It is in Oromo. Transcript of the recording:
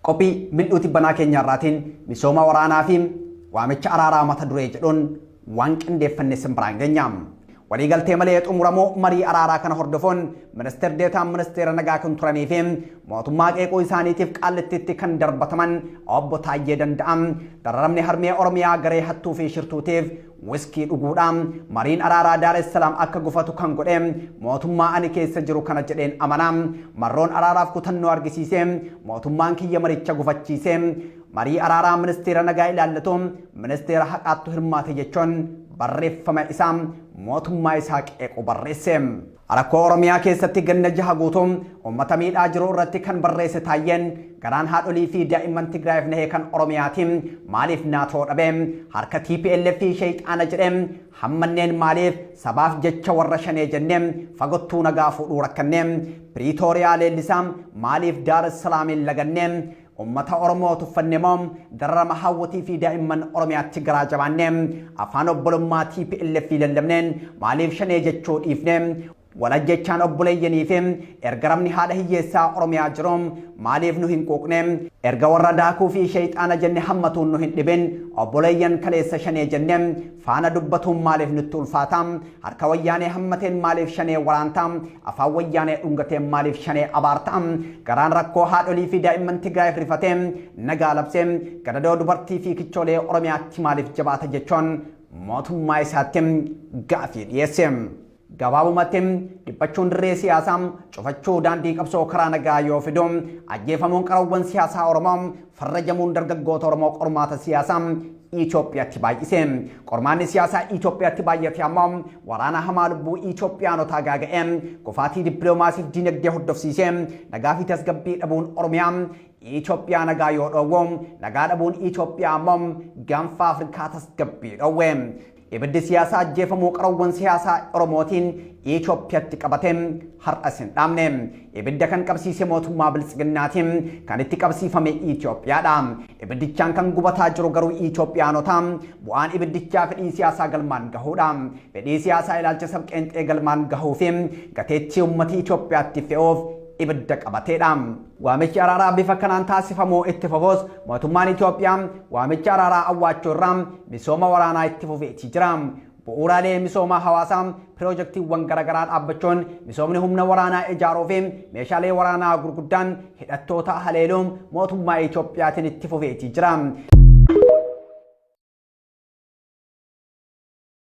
Qophii mil'uuti banaa keenyarraatiin misooma waraanaa fi waamicha araaraa mata duree jedhuun waan qindeeffanne simbiraan geenyaam. Waliigaltee malee xumuramoo marii araaraa kana hordofuun ministeer deetaan ministeera nagaa kan turanii fi mootummaa qeeqoo isaaniitiif qaallittiitti kan darbataman obbo Taayyee Danda'am dararamni harmee Oromiyaa garee hattuu fi shirtuutiif wiskii dhuguudhaan mariin araaraa Daar es Salaam akka gufatu kan godhe mootummaa ani keessa jiru kana jedheen amanaa marroon araaraaf kutannoo argisiisee mootummaan kiyya maricha gufachiisee marii araaraa ministeera nagaa ilaallatu ministeera haqaattu hirmaate jechuun barreeffama isaa mootummaa isaa qeequu barreesse. Rakkoo Oromiyaa keessatti ganna jaha guutuu uummata miidhaa jiru irratti kan barreesse Taayyeen garaan haadholii fi daa'imman Tigraayiif nahee kan Oromiyaatiin maaliif naatoo dhabe harka TPLF fi shayxaana jedhe hammanneen maaliif sabaaf jecha warra shanee jennee fagottuu nagaa fuudhuu rakkanne Piriitooriyaa leellisaa maaliif Daar es Salaamiin laganne ummata Oromoo tuffannemoo dararama hawwatii fi daa'imman Oromiyaatti garaa jabaanne afaan obbolummaa TPLF lallabneen maaliif shanee jechuu dhiifne walajjechaan obboleeyyanii fi erga ramni haadha hiyyeessaa Oromiyaa jiru maaliif nu hin quuqne erga warra daakuu fi shayxaana jenne hammatuun nu hin dhibin obboleeyyan kaleessa shanee jenne faana dubbatuun maaliif nutti ulfaata harka wayyaanee hammateen maaliif shanee waraanta afaan wayyaanee dhungateen maaliif shanee abaarta garaan rakkoo haadholii fi daa'imman Tigraayiif rifatee nagaa labsee gadadoo dubartii fi kichoolee Oromiyaatti maaliif jabaata jechuun mootummaa isaatti gaafii dhiyeesse. Gabaabumatti dhiphachuun dirree siyaasaa cufachuu daandii qabsoo karaa nagaa yoo fidu ajjeefamuun qarawwan siyaasaa Oromoo farrajamuun dargaggoota Oromoo qormaata siyaasaa Itoophiyaatti baay'ise. Qormaanni siyaasaa Itoophiyaatti baay'ate ammoo waraana hamaa lubbuu Itoophiyaanotaa gaaga'e kufaatii dippiloomaasiif dinagdee hordofsiise nagaa fi tasgabbii dhabuun Oromiyaa Itoophiyaa nagaa yoo dhoowwu nagaa dhabuun Itoophiyaa ammoo gaanfa Afrikaa tasgabbii dhoowwe. Ibiddi siyaasaa ajjeefamuu qarawwan siyaasaa Oromootiin Itoophiyaatti qabatee har'as hin dhaamne. Ibidda kan qabsiise mootummaa Biltsiginnaatiin kan itti qabsiifame Itoophiyaadha. Ibiddichaan kan gubataa jiru garuu Itoophiyaanota bu'aan ibiddichaa fedhii siyaasaa galmaan gahuudha. Fedhii siyaasaa ilaalcha sabqeenxee galmaan gahuu fi gateettii uummata Itoophiyaatti fe'uuf ibidda qabateedha. Waamichi araaraa bifa kanaan taasifamu itti fufus mootummaan Itoophiyaa waamichi araaraa awwaachuu irraa misooma waraanaa itti fufeetii jira. Bu'uuraalee misoomaa hawaasaa piroojeektiiwwan garaagaraa dhaabbachuun misoomni humna waraanaa ijaaruu fi meeshaalee waraanaa gurguddaan hidhattoota haleeluun mootummaa Itoophiyaatiin itti fufeetii jira.